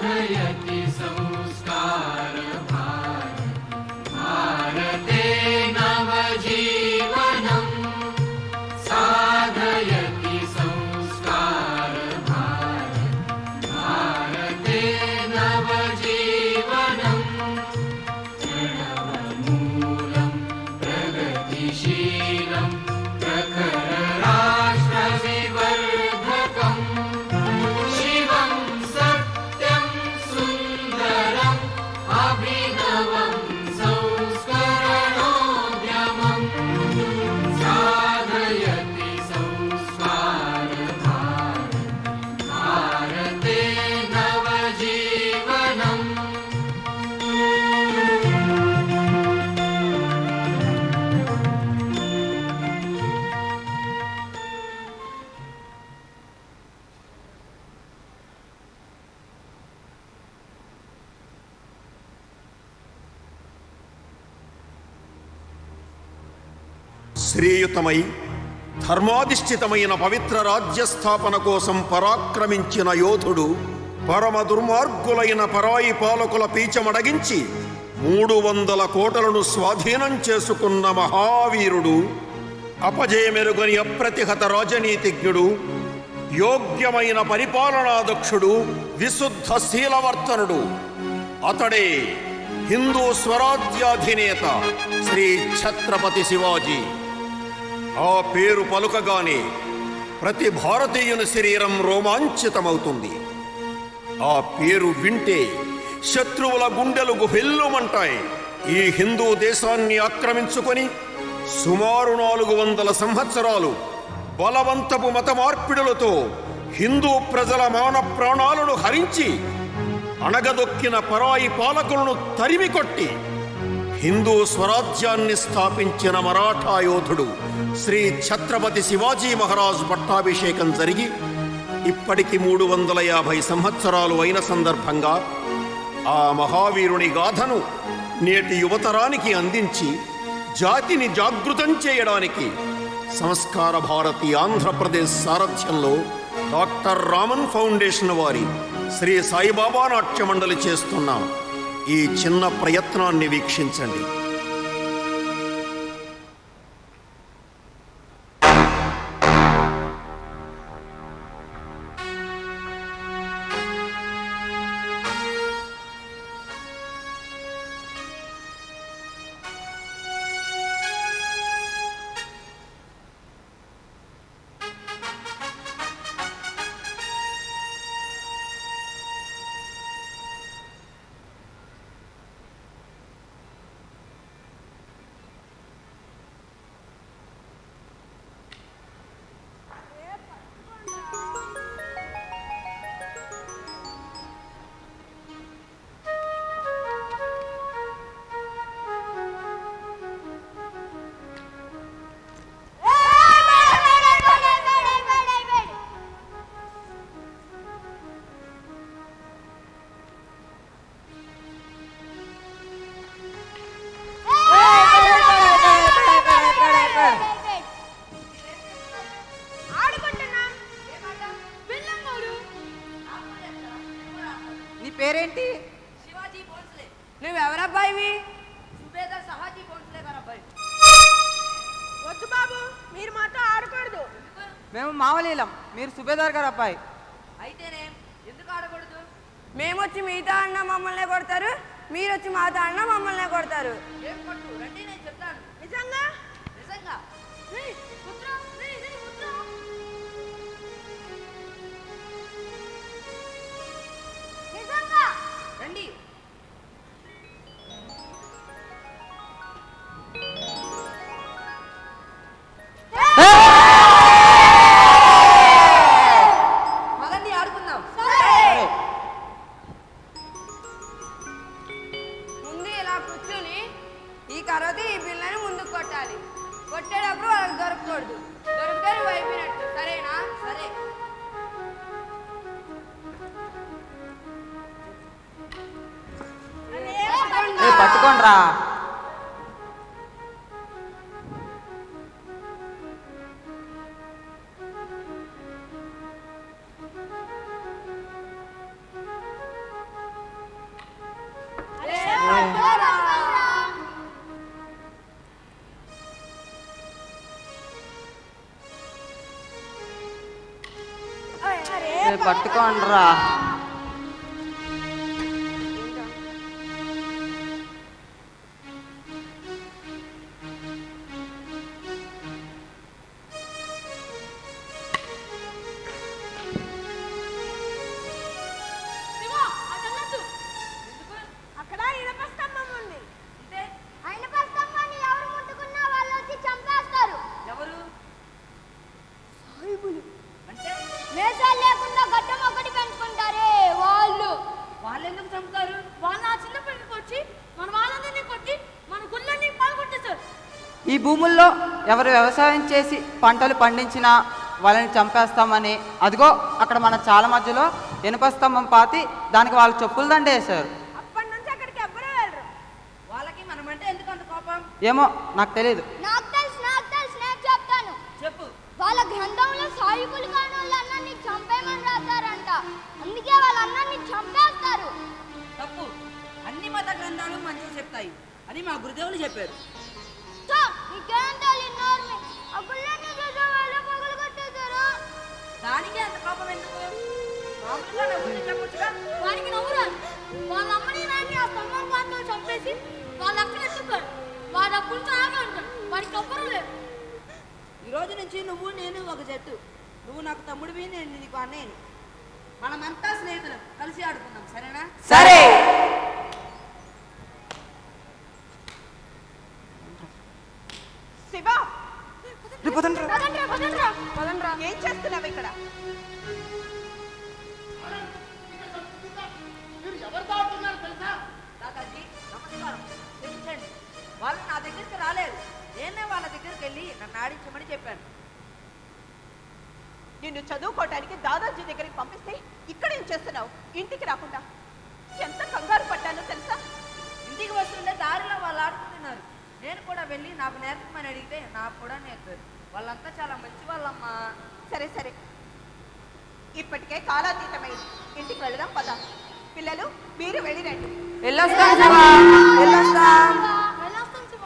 साधयति संस्कार भारते नवजीवनं साधयति संस्कार भारते नवजीवनं प्रणवमूलं प्रगतिशीलं प्रखरराष्ट्रविवर्धकं शिवं सत्यं सुन्दरम् अभिनवं संस्करणोद्यमं साधयति संस्कार भारते नवजीवनम् శ్రీయుతమై ధర్మాధిష్ఠితమైన పవిత్ర రాజ్యస్థాపన కోసం పరాక్రమించిన యోధుడు, పరమ దుర్మార్గులైన పరాయి పాలకుల పీచమడగించి 300 కోటలను స్వాధీనం చేసుకున్న మహావీరుడు, అపజయమెరుగని అప్రతిహత రాజనీతిజ్ఞుడు, యోగ్యమైన పరిపాలనాదక్షుడు, విశుద్ధ శీలవర్తనుడు. అతడే హిందూ స్వరాజ్యాధినేత శ్రీ ఛత్రపతి శివాజీ. ఆ పేరు పలుకగానే ప్రతి భారతీయుని శరీరం రోమాంచితమవుతుంది. ఆ పేరు వింటే శత్రువుల గుండెలు గుహెల్లుమంటాయి. ఈ హిందూ దేశాన్ని ఆక్రమించుకొని సుమారు 400 సంవత్సరాలు బలవంతపు మత మార్పిడులతో హిందూ ప్రజల మాన ప్రాణాలను హరించి అణగదొక్కిన పరాయి పాలకులను తరిమికొట్టి హిందూ స్వరాజ్యాన్ని స్థాపించిన మరాఠా యోధుడు శ్రీ ఛత్రపతి శివాజీ మహారాజు పట్టాభిషేకం జరిగి ఇప్పటికి 350 సంవత్సరాలు అయిన సందర్భంగా ఆ మహావీరుని గాథను నేటి యువతరానికి అందించి జాతిని జాగృతం చేయడానికి సంస్కార భారతి ఆంధ్రప్రదేశ్ సారథ్యంలో డాక్టర్ రామన్ ఫౌండేషన్ వారి శ్రీ సాయిబాబా నాట్య మండలి చేస్తున్న ఈ చిన్న ప్రయత్నాన్ని వీక్షించండి. పేరేంటి? శివాజీ భోన్స్లే. నువ్వెవరబ్బాయివి? సుబేదార్ సహాజీ భోన్స్లే గారు అబ్బాయి. వద్దు బాబు, మీరు మాతో ఆడకూడదు. మేము మావలీలం, మీరు సుబేదార్ గారు అబ్బాయి. అయితేనే ఎందుకు ఆడకూడదు? మేము వచ్చి మీతో అన్నా మమ్మల్ని కొడతారు, మీరు వచ్చి మాతో అన్నా మమ్మల్ని కొడతారు. ఏం కొట్టు రండి, నేను చెప్తాను. నిజంగా? నిజంగా. రండి. మగండి ఆడుకుందాం. ముందు ఇలా కూర్చుని ఈ కర్రతో ఈ పిల్లని ముందుకు కొట్టాలి. కొట్టేటప్పుడు వాళ్ళకి దొరకకూడదు. దొరికితే నువ్వు అయిపోయినట్టు. సరేనా? సరే. పట్టుకోండి రా. పట్టుకోండిరా. అక్కడ ఇనప స్తంభం ఉంది. అంటే ఆ ఇనప స్తంభాన్ని ఎవరు ముట్టుకున్నా వాళ్ళు వచ్చి చంపేస్తారు. ఎవరు? సాయిబులు. అంటే మేసాలు లేకుండా గడ్డం ఒకటి పెంచుకుంటారే వాళ్ళు. వాళ్ళు ఎందుకు చంపుతారు? వాళ్ళ ఆ చిన్న పిల్లకి వచ్చి మన వాళ్ళందరినీ కొట్టి మన గుళ్ళని పాల్గొట్టేశారు. ఈ భూముల్లో ఎవరు వ్యవసాయం చేసి పంటలు పండించినా వాళ్ళని చంపేస్తామని, అదిగో అక్కడ మన చాలా మధ్యలో ఇనుప స్తంభం పాతి దానికి వాళ్ళు చెప్పులు దండ వేశారు. అప్పటి నుంచి అక్కడికి ఎవ్వరూ వెళ్ళరు. వాళ్ళకి మనమంటే ఎందుకు అంత కోపం? ఏమో నాకు తెలియదు. నాకు తెలుసు నేను చెప్తాను. చెప్పు. వాళ్ళ గ్రంథంలో సాయిబులు కాని వాళ్ళందరినీ చంపేయమని రాశారంట. అందుకే వాళ్ళందరినీ చంపేస్తారు. తప్పు. అన్ని మత గ్రంథాలు మంచిగా చెప్తాయి అని మా గురుదేవులు చెప్పారు. నీకేం తెలియదు. ఆ గుళ్ళని చూసే వాళ్ళు పగలు కొట్టేశారు. దానికి అంత కోపం ఎందుకు? మామూలుగా నవ్వుతూ చెప్పొచ్చుగా. వారికి నవ్వురాదు. వాళ్ళ అమ్మని నాన్ని ఆ స్తంభం పాత్రలో చంపేసి వాళ్ళ అక్కని ఎత్తుకోరు. వాళ్ళ అప్పులతో ఆగే ఉంటారు. వారికి ఎవ్వరూ లేరు. ఈ రోజు నుంచి నువ్వు నేను ఒక జట్టు. నువ్వు నాకు తమ్ముడివి, నేను నీకు అన్నయ్యని. మనమంతా స్నేహితులం, కలిసి ఆడుకుందాం, సరేనా? సరే. శివ, పదండ్రా. ఏం చేస్తున్నావు ఇక్కడ? దాదాజీ నమస్కారం, క్షమించండి. వాళ్ళు నా దగ్గరికి రాలేదు. నేనే వాళ్ళ దగ్గరికి వెళ్ళి నన్ను ఆడించమని చెప్పాను. నిన్ను చదువుకోవటానికి దాదాజీ దగ్గరికి పంపిస్తే ఇక్కడ ఏం చేస్తున్నావు? ఇంటికి రాకుండా ఎంత కంగారు పడ్డానో తెలుసా? ఇంటికి వస్తుంటే దారిలో వాళ్ళు ఆడుకుంటున్నారు. నేను కూడా వెళ్ళి నాకు నేర్పమని అడిగితే నాకు కూడా నేర్పారు. వాళ్ళంతా చాలా మంచి వాళ్ళమ్మా. సరే సరే, ఇప్పటికే కాలాతీతమైంది. ఇంటికి వెళదాం పద. పిల్లలు మీరు వెళ్ళిరండి.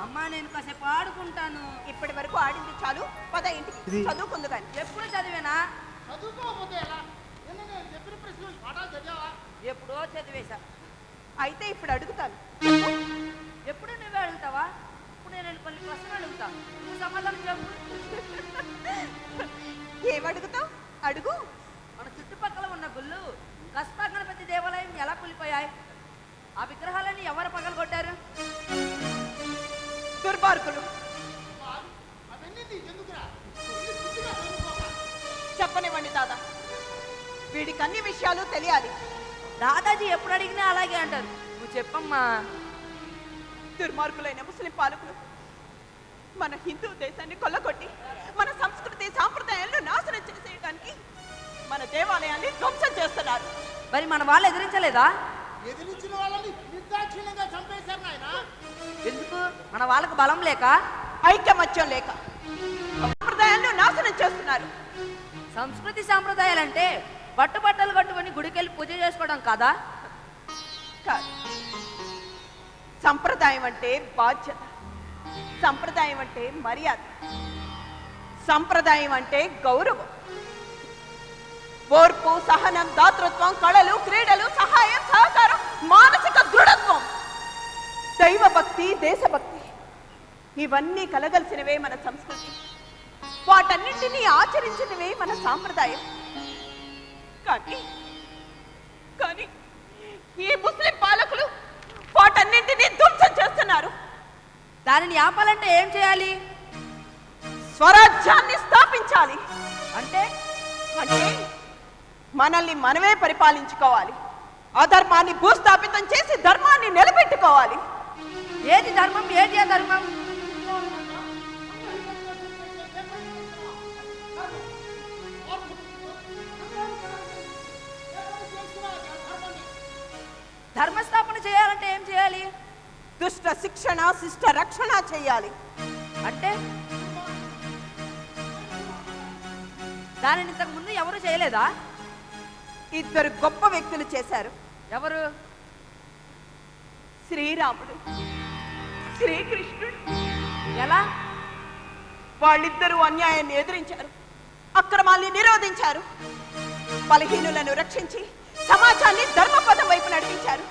అమ్మా నేను కాసేపు ఆడుకుంటాను. ఇప్పటి వరకు ఆడింది చాలు, పద ఇంటికి. చదువుకుందు కానీ. ఎప్పుడు చదివేనా? ఎప్పుడో చదివేశా. అయితే ఇప్పుడు అడుగుతాను. ఎప్పుడు నువ్వే అడుగుతావా? ఇప్పుడు నేను కొన్ని ప్రశ్నలు అడుగుతా, నువ్వు సమాధానం చెప్పు. ఏమడుగుతావు? అడుగు. మన చుట్టుపక్కల ఉన్న గుళ్ళు కస్తా గణపతి దేవాలయం ఎలా కూలిపోయాయి? ఆ విగ్రహాలని ఎవరు పగలగొట్టారు? దుర్మార్గులు. చెప్పనివ్వండి దాదా, వీడికి అన్ని విషయాలు తెలియాలి. దాదాజీ ఎప్పుడు అడిగినా అలాగే అంటారు. నువ్వు చెప్పమ్మా. దుర్మార్గులైన ముస్లిం పాలకులు మన హిందూ దేశాన్ని కొల్లగొట్టి మన సంస్కృతి సాంప్రదాయాలను నాశనం చేసేయడానికి మన దేవాలయాన్ని ధ్వంసం చేస్తున్నారు. మరి మన వాళ్ళు ఎదిరించలేదా? ఎదిరించిన వాళ్ళని నిర్దాక్షిణ్యంగా చంపేశారు నాయన. ఎందుకు? మన వాళ్ళకు బలం లేక? ఐకమత్యం లేక సాంప్రదాయాలను నాశనం చేస్తున్నారు. సంస్కృతి సాంప్రదాయాలంటే బట్టలు కట్టుకొని గుడికెళ్ళి పూజ చేసుకోవడం కాదా? కాదు. సంప్రదాయం అంటే బాధ్యత, సంప్రదాయం అంటే మర్యాద, సంప్రదాయం అంటే గౌరవం, ఓర్పు, సహనం, దాతృత్వం, కళలు, క్రీడలు, సహాయం, సహకారం, మానసిక దృఢత్వం, దైవభక్తి, దేశభక్తి, ఇవన్నీ కలగలిసినవే మన సంస్కృతి. వాటన్నింటినీ ఆచరించినవే మన సాంప్రదాయం. కానీ కానీ ఈ ముస్లిం పాలకులు వాటన్నింటినీ ధ్వంసం చేస్తున్నారు. దానిని ఆపాలంటే ఏం చేయాలి? స్వరాజ్యాన్ని స్థాపించాలి. అంటే అంటే మనల్ని మనమే పరిపాలించుకోవాలి. అధర్మాన్ని భూస్థాపితం చేసి ధర్మాన్ని నిలబెట్టుకోవాలి. ఏది ధర్మం, ఏది అధర్మం? ధర్మస్థాపన చేయాలంటే ఏం చేయాలి? దుష్ట శిక్షణ, శిష్ట రక్షణ చేయాలి. అంటే దానిని ఇంతకు ముందు ఎవరు చేయలేదా? ఇద్దరు గొప్ప వ్యక్తులు చేశారు. ఎవరు? శ్రీరాముడు, శ్రీకృష్ణుడు. ఎలా? వాళ్ళిద్దరూ అన్యాయాన్ని ఎదిరించారు, అక్రమాల్ని నిరోధించారు. బలహీనులను రక్షించి సమాజాన్ని ధర్మపదం వైపు నడిపించారు.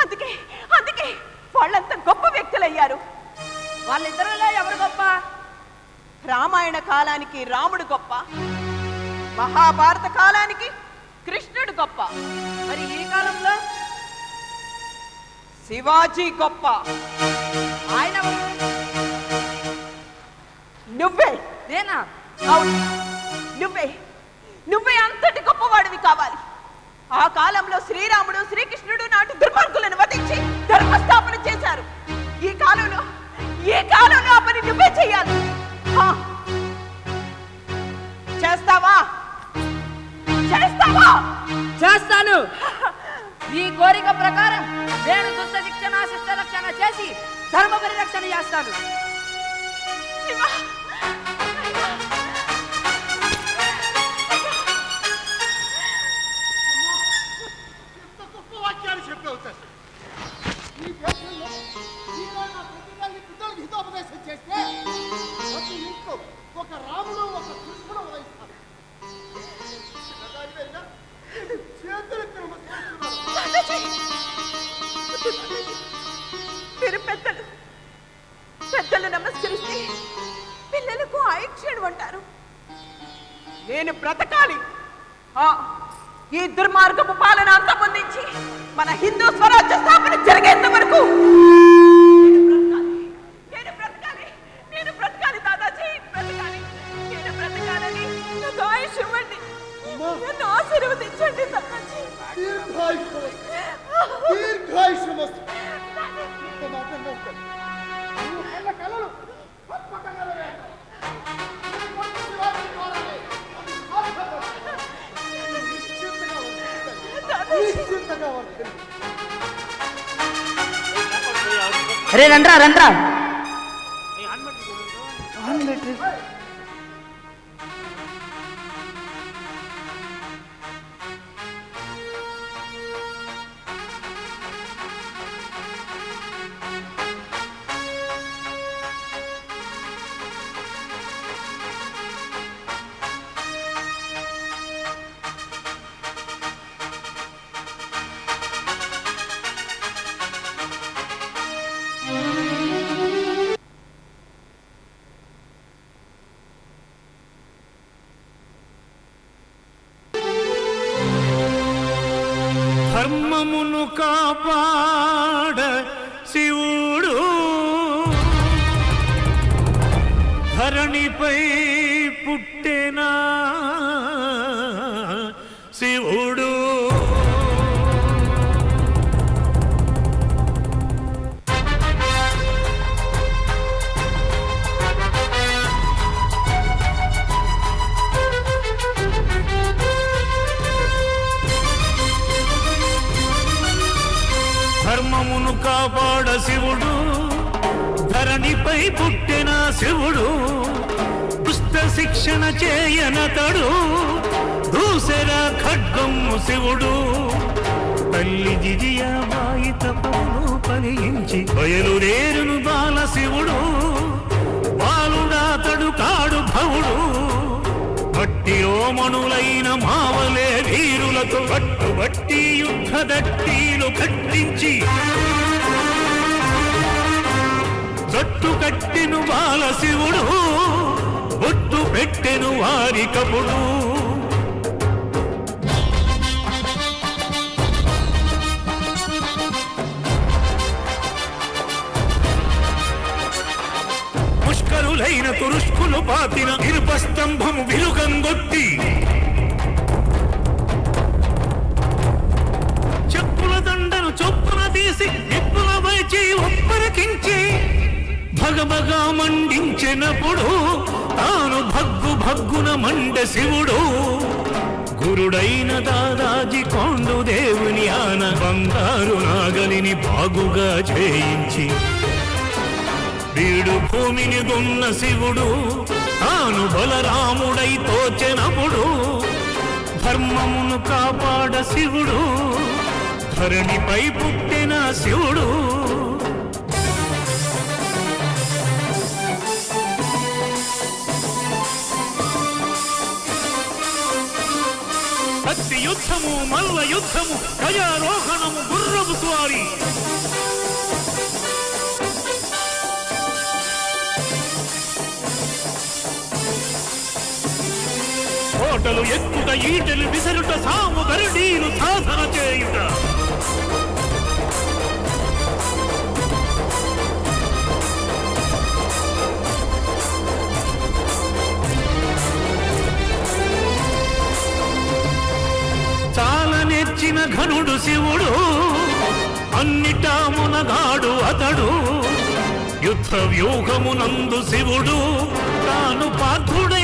అందుకే అందుకే వాళ్ళంతా గొప్ప వ్యక్తులయ్యారు. వాళ్ళిద్దరిలో ఎవరు గొప్ప? రామాయణ కాలానికి రాముడు గొప్ప, మహాభారత కాలానికి కృష్ణుడు గొప్ప. మరి ఈ కాలంలో శివాజీ గొప్ప. ఆయన ఎవరు? నువ్వే. నేనా? అవును, నువ్వే. నువ్వే అంతటి గొప్పవాడివి కావాలి. ఆ కాలంలో శ్రీరాముడు శ్రీకృష్ణుడు నాటి దుర్మార్గులను వధించి ధర్మస్థాపన చేశారు. ఈ కాలంలో ఆ పని నువ్వే చెయ్యాలి. చేస్తావా? చేస్తాను. నీ కోరిక ప్రకారం నేను దుష్ట శిక్షణ శిష్ట రక్షణ చేసి ధర్మ పరిరక్షణ చేస్తాను. ఎంత గొప్ప వాక్యాలు చెప్పావు తల్లి. ఈ దేశంలో ఈనాడు నా ప్రతిదాన్ని పిల్లలకు హితోపదేశం చేస్తే ప్రతి ఇంట్లో ఒక రాముడు ఒక కృష్ణుడు ఉదయిస్తారు. చేతులెత్తి మీరు పెద్దలు నమస్కరిస్తే పిల్లలకు ఆయుక్షేణం అంటారు. నేను బ్రతకాలి. ఈ దుర్మార్గపు పాలన అంతమొందించి మన హిందూ స్వరాజ్య స్థాపన జరిగేంత వరకు నేను బ్రతకాలి దాదాజీ, నేను బ్రతకాలని నాకు ఆయుష్ ఇవ్వండి. నన్ను ఆశీర్వదించండి దాదాజీ. దీర్ఘాయుష్యమస్తు. కళలు గొప్ప కళలు అరే రండ్రా రండ్రా. ధర్మమును కాపాడ శివుడు ధరణిపై పుట్టెనా శివుడు. ధర్మమును కాపాడ శివుడు ధరణిపై పుట్టిన శివుడు. దుష్ట శిక్షణ చేయనతడు దూసెర ఖడ్గము శివుడు. తల్లి జిజియాబాయి తపమును ఫలించి బయలుదేరును బాల శివుడు. బాలుడాతడు కాడు భవుడు. మట్టిలో మణులైన మావలే వీరులతో పట్టుబట్టి యుద్ధ దట్టీలు కట్టించి జట్టు కట్టెను బాల శివుడు. బొట్టు పెట్టెను వారి కపుడు. పుష్కరులైన తురుష్కులు పాతిన ఇరుపస్తంభము విరుగంగొట్టి చెప్పుల దండను చొప్పున తీసి నిప్పుల వైచి ఒప్పరకించి భగభగా మండించినప్పుడు తాను భగ్గు భగ్గున మండె శివుడు. గురుడైన దాదాజీ కొండు దేవుని ఆన బంగారు నాగలిని బాగుగా చేయించి వీడు భూమిని గొన్న శివుడు. తాను బలరాముడై తోచెనప్పుడు ధర్మమును కాపాడ శివుడు. ధరణిపై పుట్టిన శివుడు. కత్తియు యుద్ధము మల్ల యుద్ధము గజారోహణము గుర్రపు స్వారీ కోటలు ఎక్కుట ఈటలు విసరుట సాము గరుడీలు సాధన చేయుట చాలా నేర్చిన ఘనుడు శివుడు అన్నిటా మునగాడు అతడు యుద్ధ వ్యూహమునందు శివుడు తాను పార్థుడై